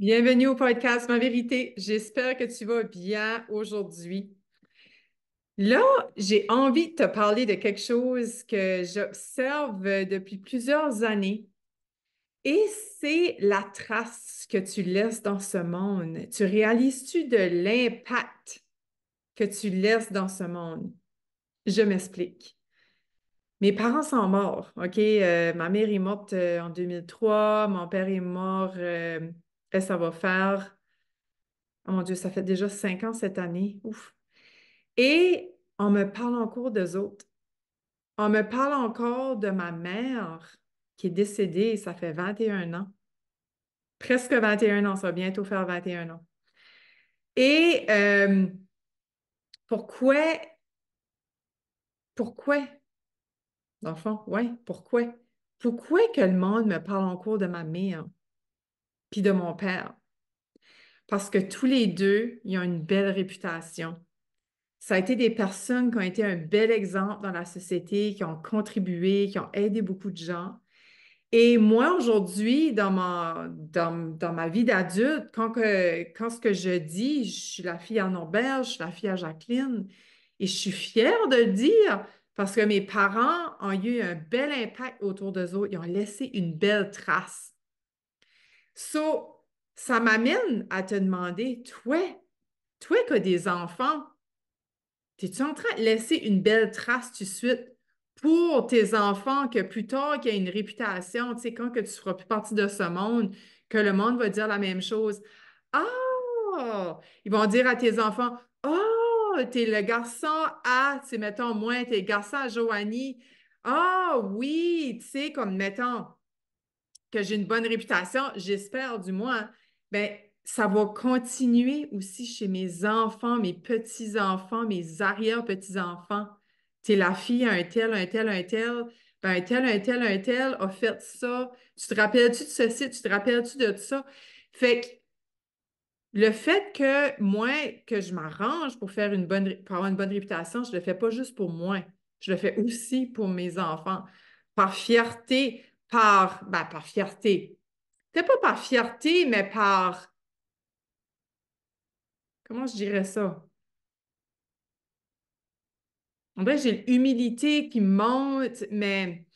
Bienvenue au podcast Ma Vérité. J'espère que tu vas bien aujourd'hui. Là, j'ai envie de te parler de quelque chose que j'observe depuis plusieurs années et c'est la trace que tu laisses dans ce monde. Tu réalises-tu de l'impact que tu laisses dans ce monde? Je m'explique. Mes parents sont morts, OK? Ma mère est morte en 2003, mon père est mort, ça va faire oh mon Dieu, ça fait déjà 5 ans cette année. Ouf. Et on me parle encore d'eux autres. On me parle encore de ma mère qui est décédée, ça fait 21 ans. Presque 21 ans, ça va bientôt faire 21 ans. Et pourquoi, pourquoi, dans le fond, ouais, pourquoi? Pourquoi que le monde me parle encore de ma mère puis de mon père? Parce que tous les deux, ils ont une belle réputation. Ça a été des personnes qui ont été un bel exemple dans la société, qui ont contribué, qui ont aidé beaucoup de gens. Et moi, aujourd'hui, dans ma vie d'adulte, quand ce que je dis, je suis la fille à Norbert, je suis la fille à Jacqueline, et je suis fière de le dire parce que mes parents ont eu un bel impact autour d'eux autres. Ils ont laissé une belle trace. So, ça m'amène à te demander, toi qui as des enfants, es-tu en train de laisser une belle trace tout de suite pour tes enfants que plus tard, qu'il y ait une réputation, tu sais, quand que tu ne feras plus partie de ce monde, que le monde va dire la même chose. Ah! Ils vont dire à tes enfants, oh, t'es le garçon à, tu sais, mettons, moi, t'es le garçon à Joanie. Ah oui, tu sais, comme, mettons, que j'ai une bonne réputation, j'espère du moins, ben, ça va continuer aussi chez mes enfants, mes petits-enfants, mes arrière-petits-enfants. Tu es la fille à un tel, un tel, un tel, ben, un tel, un tel, un tel a fait ça. Tu te rappelles-tu de ceci? Tu te rappelles-tu de ça? Fait que le fait que moi, que je m'arrange pour faire pour avoir une bonne réputation, je le fais pas juste pour moi. Je le fais aussi pour mes enfants. Par fierté, par fierté. Peut-être pas par fierté, mais par, comment je dirais ça? En vrai, j'ai l'humilité qui monte, mais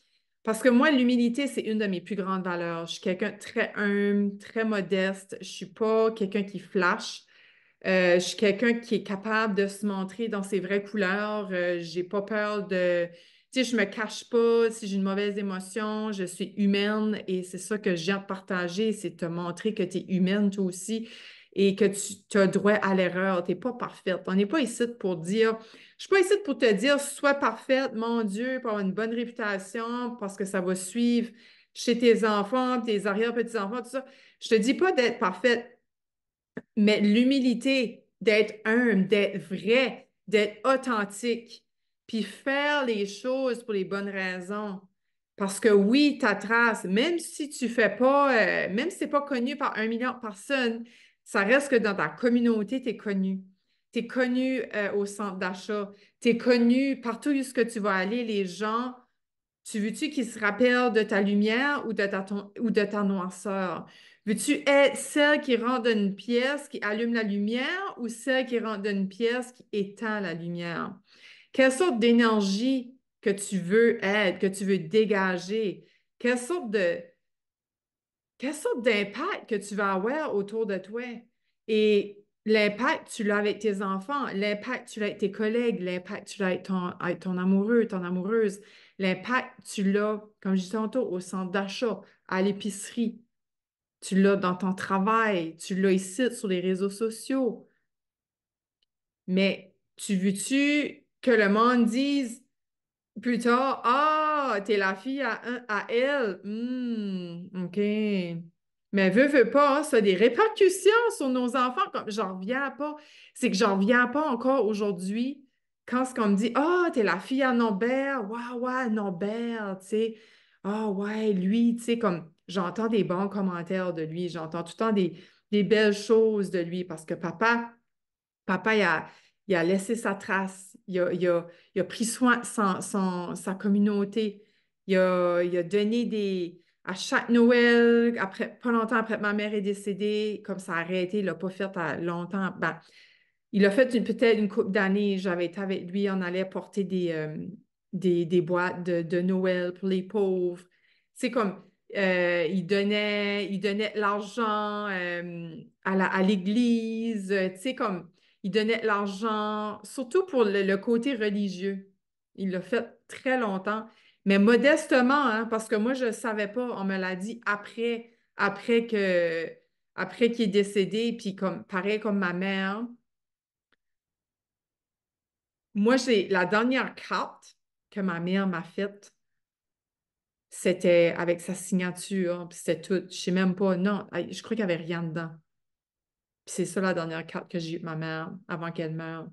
parce que moi, l'humilité, c'est une de mes plus grandes valeurs. Je suis quelqu'un de très humble, très modeste. Je suis pas quelqu'un qui flash. Je suis quelqu'un qui est capable de se montrer dans ses vraies couleurs. J'ai pas peur de... Tu sais, je me cache pas si j'ai une mauvaise émotion. Je suis humaine et c'est ça que j'ai à partager, c'est te montrer que tu es humaine toi aussi et que tu as droit à l'erreur. Tu n'es pas parfaite. On n'est pas ici pour dire... Je suis pas ici pour te dire, sois parfaite, mon Dieu, pour avoir une bonne réputation, parce que ça va suivre chez tes enfants, tes arrière-petits-enfants, tout ça. Je te dis pas d'être parfaite. Mais l'humilité, d'être humble, d'être vrai, d'être authentique, puis faire les choses pour les bonnes raisons. Parce que oui, ta trace, même si tu fais pas, même si c'est pas connu par 1 million de personnes, ça reste que dans ta communauté, tu es connu. Tu es connu au centre d'achat. Tu es connu partout où ce que tu vas aller, les gens, tu veux-tu qu'ils se rappellent de ta lumière ou de ta noirceur? Veux-tu être celle qui rentre dans une pièce, qui allume la lumière ou celle qui rentre dans une pièce qui éteint la lumière? Quelle sorte d'énergie que tu veux être, que tu veux dégager? Quelle sorte de, quelle sorte d'impact que tu vas avoir autour de toi? Et l'impact, tu l'as avec tes enfants, l'impact, tu l'as avec tes collègues, l'impact, tu l'as avec ton amoureux, ton amoureuse, l'impact, tu l'as, comme je disais tantôt, au centre d'achat, à l'épicerie, tu l'as dans ton travail, tu l'as ici sur les réseaux sociaux. Mais tu veux-tu que le monde dise plus tard, ah, t'es la fille à elle. OK. Mais veux pas, hein, ça a des répercussions sur nos enfants. Comme, j'en reviens pas. C'est que j'en reviens pas encore aujourd'hui quand ce qu'on me dit, ah, t'es la fille à Norbert. Ouais, ouais, Norbert, tu sais. Ah, ouais, lui, tu sais, comme j'entends des bons commentaires de lui. J'entends tout le temps des belles choses de lui parce que papa, il a laissé sa trace. Il a pris soin de sa communauté. Il a donné à chaque Noël, après, pas longtemps après que ma mère est décédée, comme ça a arrêté, il l'a pas fait longtemps. Ben, il a fait peut-être une couple d'années, j'avais été avec lui, on allait porter des boîtes de Noël pour les pauvres. C'est comme, il donnait de l'argent à l'église, tu sais, comme, il donnait de l'argent, surtout pour le côté religieux. Il l'a fait très longtemps, mais modestement, hein, parce que moi, je ne savais pas, on me l'a dit après qu'il est décédé, puis comme, pareil comme ma mère. Moi, j'ai la dernière carte que ma mère m'a faite, c'était avec sa signature, puis c'était tout. Je sais même pas, non, je crois qu'il n'y avait rien dedans. Puis c'est ça la dernière carte que j'ai eue de ma mère avant qu'elle meure.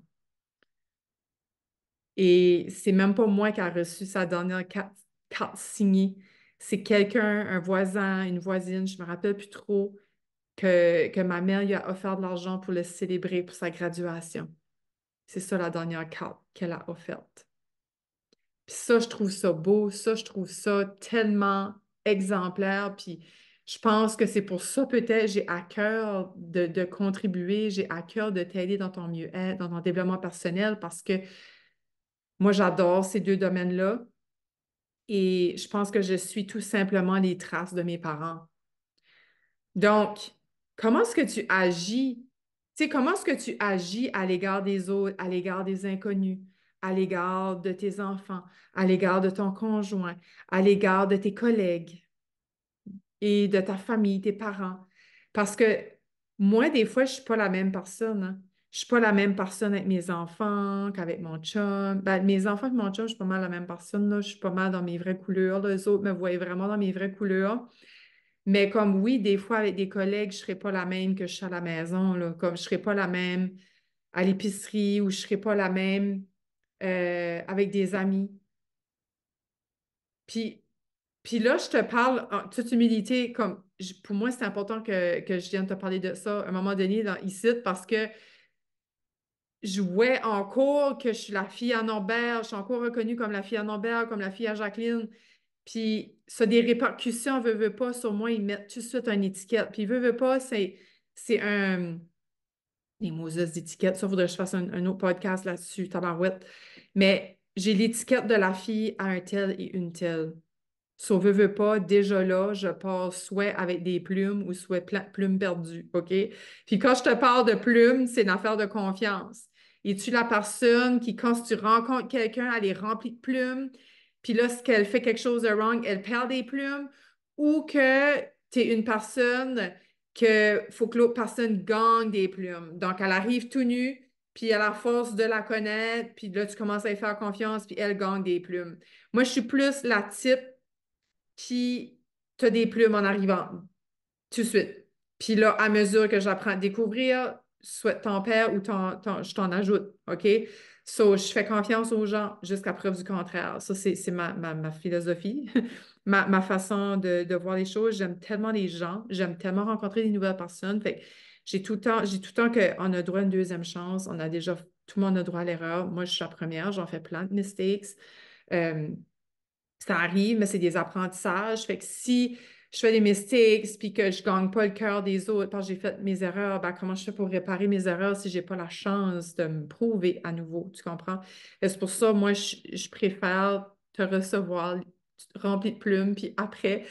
Et c'est même pas moi qui a reçu sa dernière carte signée. C'est quelqu'un, un voisin, une voisine, je me rappelle plus trop, que ma mère lui a offert de l'argent pour le célébrer pour sa graduation. C'est ça la dernière carte qu'elle a offerte. Puis ça, je trouve ça beau, ça, je trouve ça tellement exemplaire. Puis je pense que c'est pour ça, peut-être, j'ai à cœur de contribuer, j'ai à cœur de t'aider dans ton mieux-être, dans ton développement personnel, parce que moi, j'adore ces deux domaines-là. Et je pense que je suis tout simplement les traces de mes parents. Donc, comment est-ce que tu agis? Tu sais, comment est-ce que tu agis à l'égard des autres, à l'égard des inconnus, à l'égard de tes enfants, à l'égard de ton conjoint, à l'égard de tes collègues et de ta famille, tes parents? Parce que moi, des fois, je ne suis pas la même personne, hein. Je ne suis pas la même personne avec mes enfants qu'avec mon chum. Ben, mes enfants et mon chum, je suis pas mal la même personne, là. Je suis pas mal dans mes vraies couleurs. Là. Les autres me voient vraiment dans mes vraies couleurs. Mais comme oui, des fois avec des collègues, je ne serai pas la même que je suis à la maison, là. Comme je ne serai pas la même à l'épicerie ou je ne serai pas la même avec des amis. Puis, puis là, je te parle en toute humilité, comme pour moi, c'est important que je vienne te parler de ça à un moment donné ici, parce que je vois en cours que je suis la fille à Norbert, je suis encore reconnue comme la fille à Norbert, comme la fille à Jacqueline. Puis ça a des répercussions, veut pas, sur moi, ils mettent tout de suite une étiquette. Puis veut pas, c'est un. Les Moses d'étiquette, ça, faudrait que je fasse un autre podcast là-dessus, tabarouette. Mais j'ai l'étiquette de la fille à un tel et une telle. So, veut pas, déjà là, je pars soit avec des plumes ou soit plumes perdues, OK? Puis quand je te parle de plumes, c'est une affaire de confiance. Es-tu la personne qui, quand tu rencontres quelqu'un, elle est remplie de plumes, puis là, ce qu'elle fait quelque chose de wrong, elle perd des plumes, ou que tu es une personne que faut que l'autre personne gagne des plumes. Donc, elle arrive tout nue, puis à la force de la connaître, puis là, tu commences à lui faire confiance, puis elle gagne des plumes. Moi, je suis plus la type qui t'as des plumes en arrivant tout de suite. Puis là, à mesure que j'apprends à découvrir, soit ton père ou je t'en ajoute, OK? So, je fais confiance aux gens jusqu'à preuve du contraire. Ça, c'est ma philosophie, ma façon de voir les choses. J'aime tellement les gens, j'aime tellement rencontrer des nouvelles personnes. Fait que j'ai tout le temps qu'on a droit à une deuxième chance. On a déjà, tout le monde a droit à l'erreur. Moi, je suis la première, j'en fais plein de mistakes. Euh, Ça arrive, mais c'est des apprentissages. Fait que si je fais des mistakes puis que je gagne pas le cœur des autres parce que j'ai fait mes erreurs, ben comment je fais pour réparer mes erreurs si j'ai pas la chance de me prouver à nouveau? Tu comprends? Et c'est pour ça, moi, je préfère te recevoir rempli de plumes, puis après,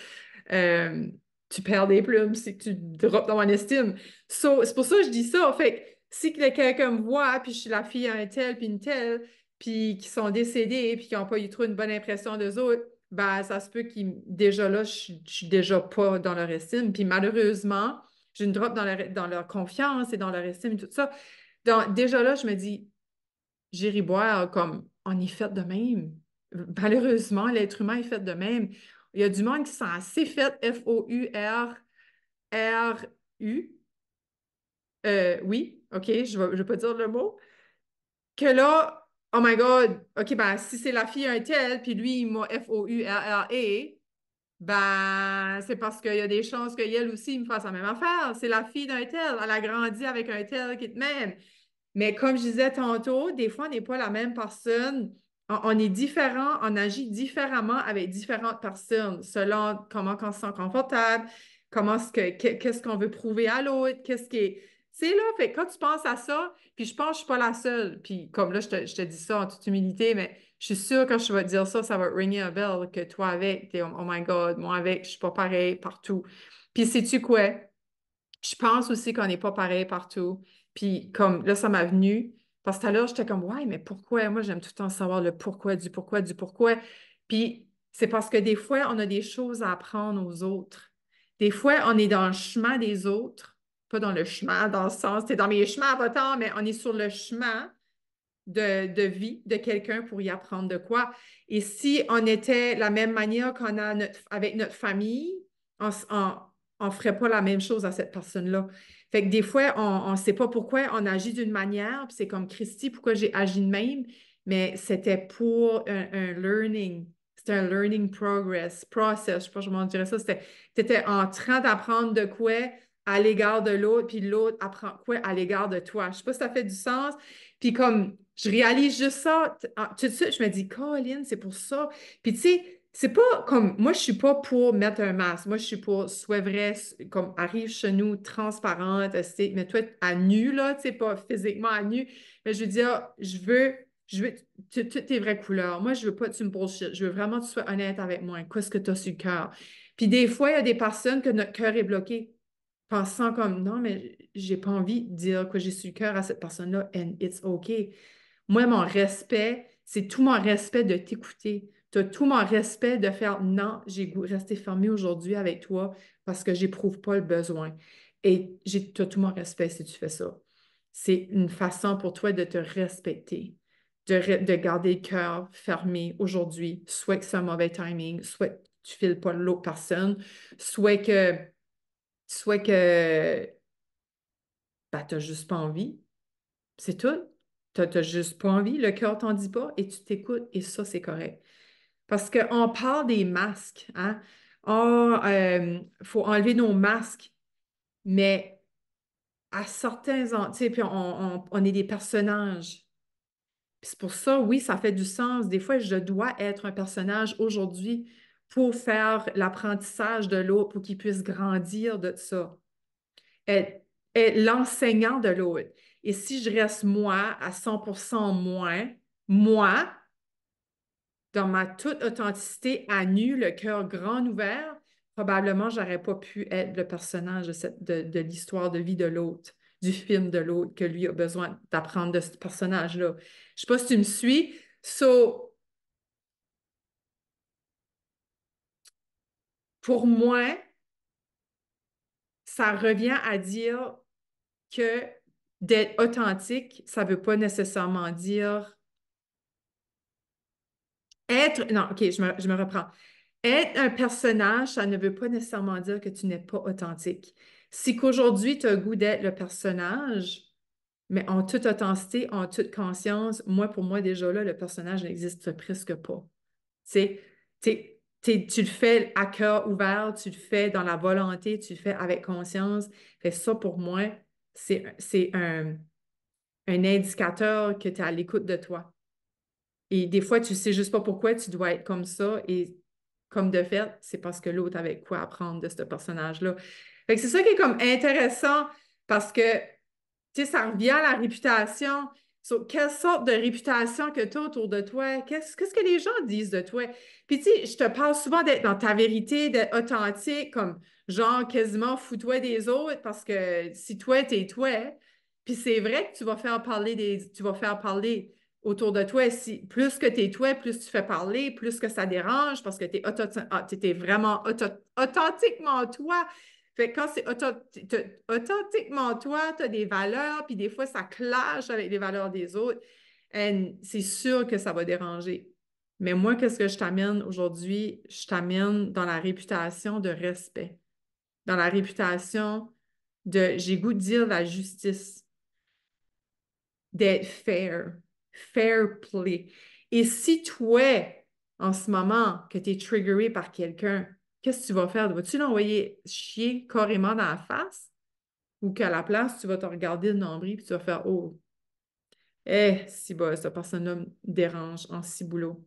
euh, tu perds des plumes, c'est que tu drops dans mon estime. So, c'est pour ça que je dis ça. Fait que si quelqu'un me voit, puis je suis la fille à un tel, puis une telle, puis qui sont décédés, puis qui n'ont pas eu trop une bonne impression d'eux autres, ben, ça se peut qu'ils, déjà là, je suis déjà pas dans leur estime. Puis malheureusement, j'ai une drop dans leur confiance et dans leur estime et tout ça. Donc, déjà là, je me dis, j'irai boire comme on est fait de même. Malheureusement, l'être humain est fait de même. Il y a du monde qui sont assez fait Fourru. Oui, OK, je vais pas dire le mot que là, oh my God, OK, ben, si c'est la fille un tel, puis lui, il m'a Fourra, ben, c'est parce qu'il y a des chances qu'elle aussi, il me fasse la même affaire. C'est la fille d'un tel, elle a grandi avec un tel qui te m'aime. Mais comme je disais tantôt, des fois, on n'est pas la même personne on est différent, on agit différemment avec différentes personnes, selon comment on se sent confortable, qu'est-ce qu'on veut prouver à l'autre, qu'est-ce qui est. C'est là, fait que quand tu penses à ça, puis je pense que je suis pas la seule, puis comme là, je te dis ça en toute humilité, mais je suis sûre quand je vais te dire ça, ça va te ringer un bell, que toi avec, t'es oh my God, moi avec, je suis pas pareil partout. Puis sais-tu quoi? Je pense aussi qu'on n'est pas pareil partout. Puis comme là, ça m'a venu, parce que tout à l'heure, j'étais comme, ouais, mais pourquoi? Moi, j'aime tout le temps savoir le pourquoi, du pourquoi, du pourquoi. Puis c'est parce que des fois, on a des choses à apprendre aux autres. Des fois, on est dans le chemin des autres, pas dans le chemin, dans le sens, t'es dans mes chemins pas tant, mais on est sur le chemin de vie de quelqu'un pour y apprendre de quoi. Et si on était la même manière qu'on a avec notre famille, on ferait pas la même chose à cette personne-là. Fait que des fois, on ne sait pas pourquoi on agit d'une manière, puis c'est comme Christy, pourquoi j'ai agi de même, mais c'était pour un learning. C'était un learning process, je sais pas comment dire ça. Tu étais en train d'apprendre de quoi à l'égard de l'autre, puis l'autre apprend quoi à l'égard de toi. Je sais pas si ça fait du sens. Puis comme je réalise juste ça, tout de suite, je me dis, Colin, c'est pour ça. Puis tu sais, c'est pas comme, moi, je suis pas pour mettre un masque. Moi, je suis pour, sois vrai, comme arrive chez nous, transparente, mais toi, à nu, là, tu sais, pas physiquement à nu. Mais je veux dire, je veux toutes tes vraies couleurs. Moi, je veux pas que tu me bullshit. Je veux vraiment que tu sois honnête avec moi. Qu'est-ce que tu as sur le cœur? Puis des fois, il y a des personnes que notre cœur est bloqué pensant comme non, mais j'ai pas envie de dire que j'ai su le cœur à cette personne-là, and it's OK. Moi, mon respect, c'est tout mon respect de t'écouter. Tu as tout mon respect de faire non, j'ai goût de rester fermé aujourd'hui avec toi parce que j'éprouve pas le besoin. Et tu as tout mon respect si tu fais ça. C'est une façon pour toi de te respecter, de garder le cœur fermé aujourd'hui, soit que c'est un mauvais timing, soit que tu files pas l'autre personne, soit que ben, tu n'as juste pas envie. C'est tout. Tu n'as juste pas envie. Le cœur t'en dit pas et tu t'écoutes et ça, c'est correct. Parce qu'on parle des masques, hein? Oh, faut enlever nos masques. Mais à tu sais, puis on est des personnages. Puis c'est pour ça, oui, ça fait du sens. Des fois, je dois être un personnage aujourd'hui pour faire l'apprentissage de l'autre, pour qu'il puisse grandir de ça. Est l'enseignant de l'autre. Et si je reste moi à 100% moi, dans ma toute authenticité, à nu, le cœur grand ouvert, probablement, j'aurais pas pu être le personnage de l'histoire de vie de l'autre, du film de l'autre, que lui a besoin d'apprendre de ce personnage-là. Je sais pas si tu me suis. So, pour moi, ça revient à dire que d'être authentique, ça veut pas nécessairement dire être, non, OK, je me reprends. Être un personnage, ça ne veut pas nécessairement dire que tu n'es pas authentique. Si qu'aujourd'hui, tu as le goût d'être le personnage, mais en toute authenticité, en toute conscience, moi, pour moi, déjà là, le personnage n'existe presque pas. Tu sais, tu le fais à cœur ouvert, tu le fais dans la volonté, tu le fais avec conscience. Fait ça, pour moi, c'est un indicateur que tu es à l'écoute de toi. Et des fois, tu sais juste pas pourquoi tu dois être comme ça. Et comme de fait, c'est parce que l'autre avait quoi apprendre de ce personnage-là. Fait que c'est ça qui est comme intéressant parce que, tu sais, ça revient à la réputation. Quelle sorte de réputation que tu as autour de toi? Qu'est-ce que les gens disent de toi? Puis, tu sais, je te parle souvent d'être dans ta vérité, d'être authentique, comme genre quasiment fous-toi des autres parce que si toi, t'es toi, puis c'est vrai que tu vas faire parler autour de toi. Si, plus que tu es toi, plus tu fais parler, plus que ça dérange parce que tu es vraiment authentiquement toi. Fait que quand c'est authentiquement toi, tu as des valeurs, puis des fois, ça clash avec les valeurs des autres. Et c'est sûr que ça va déranger. Mais moi, qu'est-ce que je t'amène aujourd'hui? Je t'amène dans la réputation de respect, dans la réputation j'ai goût de dire la justice d'être fair play. Et si toi, en ce moment, que tu es triggeré par quelqu'un, qu'est-ce que tu vas faire? Vas-tu l'envoyer chier carrément dans la face ou qu'à la place, tu vas te regarder le nombril et tu vas faire Oh, Eh, si bas, cette personne-là me dérange en ciboulot.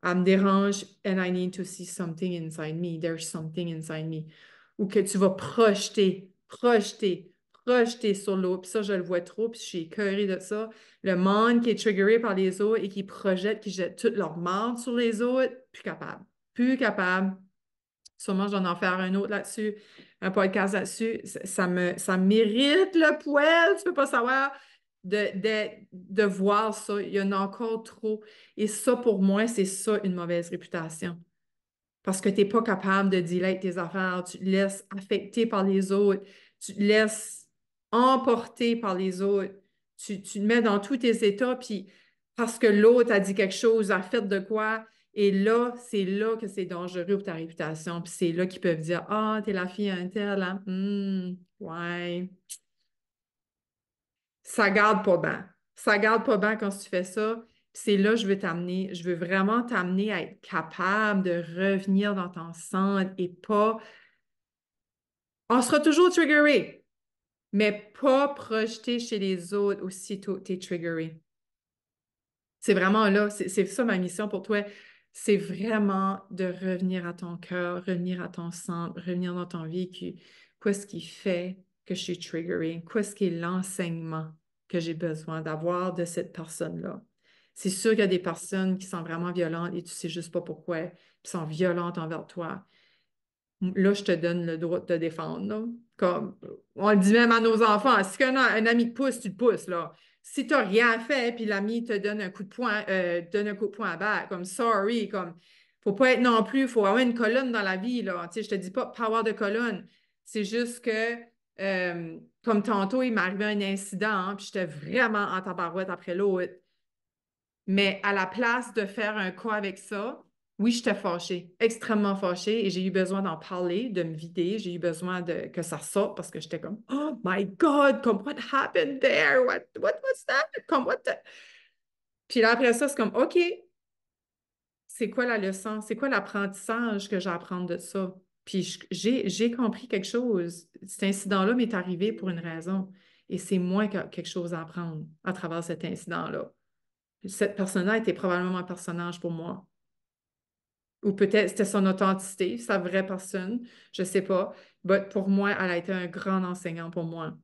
Elle me dérange and I need to see something inside me. There's something inside me. Ou que tu vas projeter sur l'autre. Puis ça, je le vois trop, puis je suis écœurée de ça. Le monde qui est triggeré par les autres et qui projette, qui jette toute leur marde sur les autres, plus capable. Plus capable. Sûrement, j'en en faire un autre là-dessus, un podcast là-dessus. Ça mérite le poil, tu peux pas savoir, de voir ça. Il y en a encore trop. Et ça, pour moi, c'est ça une mauvaise réputation. Parce que tu n'es pas capable de dealer avec tes affaires, tu te laisses affecter par les autres, tu te laisses emporter par les autres, tu te mets dans tous tes états, puis parce que l'autre a dit quelque chose, a fait de quoi, et là, c'est là que c'est dangereux pour ta réputation, puis c'est là qu'ils peuvent dire, ah, t'es la fille à un tel, hein? Ouais. Ça garde pas bien. Ça garde pas bien quand tu fais ça. Puis c'est là que je veux t'amener. Je veux vraiment t'amener à être capable de revenir dans ton centre et pas. On sera toujours triggeré, mais pas projeté chez les autres aussitôt que tu es triggeré. C'est vraiment là, c'est ça ma mission pour toi. C'est vraiment de revenir à ton cœur, revenir à ton centre, revenir dans ton vécu. Qu'est-ce qui fait que je suis triggerée? Qu'est-ce qui est l'enseignement que j'ai besoin d'avoir de cette personne-là? C'est sûr qu'il y a des personnes qui sont vraiment violentes et tu sais juste pas pourquoi, qui sont violentes envers toi. Là, je te donne le droit de te défendre, là. Comme, on le dit même à nos enfants, si un ami te pousse, tu te pousses, là. Si tu n'as rien fait, puis l'ami te donne un coup de poing, donne un coup de poing à balle, comme sorry, comme, faut pas être non plus, il faut avoir une colonne dans la vie, là. Tu sais, je te dis pas pas avoir de colonne. C'est juste que, comme tantôt, il m'est arrivé un incident, hein, puis j'étais vraiment en tabarouette après l'autre. Mais à la place de faire un quoi avec ça, oui, j'étais fâchée, extrêmement fâchée, et j'ai eu besoin d'en parler, de me vider. J'ai eu besoin que ça sorte parce que j'étais comme, oh my God, comme, what happened there? What was that? Comme, what the... Puis là, après ça, c'est comme, OK, c'est quoi la leçon? C'est quoi l'apprentissage que j'ai à apprendre de ça? Puis j'ai compris quelque chose. Cet incident-là m'est arrivé pour une raison. Et c'est moi qui ai quelque chose à apprendre à travers cet incident-là. Cette personne-là était probablement un personnage pour moi. Ou peut-être c'était son authenticité, sa vraie personne, je ne sais pas. Mais pour moi, elle a été un grand enseignant pour moi.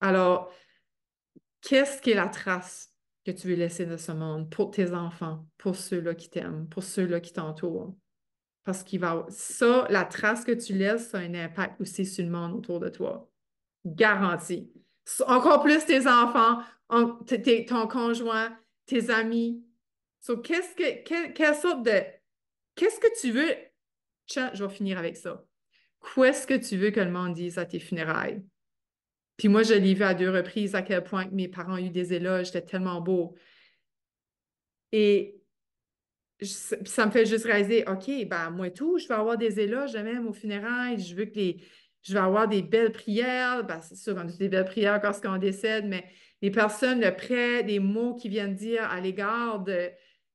Alors, qu'est-ce qui est la trace que tu veux laisser de ce monde pour tes enfants, pour ceux-là qui t'aiment, pour ceux-là qui t'entourent? Parce qu'il va ça, la trace que tu laisses, ça a un impact aussi sur le monde autour de toi. Garanti. Encore plus tes enfants, ton conjoint, tes amis. So, quelle sorte de qu'est-ce que tu veux? Tiens, je vais finir avec ça. Qu'est-ce que tu veux que le monde dise à tes funérailles? Puis moi, je l'ai vu à 2 reprises à quel point que mes parents ont eu des éloges, c'était tellement beau. Et ça me fait juste réaliser, OK, ben moi tout, je vais avoir des éloges de même aux funérailles, je vais avoir des belles prières, ben c'est sûr qu'on a des belles prières quand on décède, mais les personnes, le prêt, des mots qu'ils viennent dire à l'égard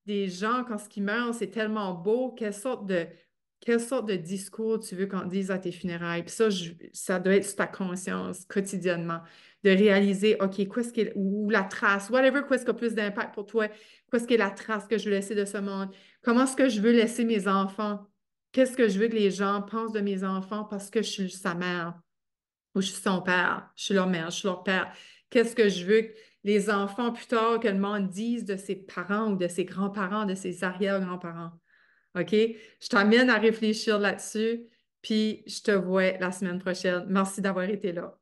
des gens quand ils meurent, c'est tellement beau. Quelle sorte de discours tu veux qu'on dise à tes funérailles? Puis ça, ça doit être sur ta conscience quotidiennement, de réaliser, OK, qu'est-ce qui est, ou la trace, whatever, qu'est-ce qui a plus d'impact pour toi? Qu'est-ce qui est la trace que je veux laisser de ce monde? Comment est-ce que je veux laisser mes enfants? Qu'est-ce que je veux que les gens pensent de mes enfants parce que je suis sa mère ou je suis son père, je suis leur mère, je suis leur père? Qu'est-ce que je veux que les enfants, plus tard, que le monde dise de ses parents ou de ses grands-parents, de ses arrière-grands-parents? OK? Je t'amène à réfléchir là-dessus, puis je te vois la semaine prochaine. Merci d'avoir été là.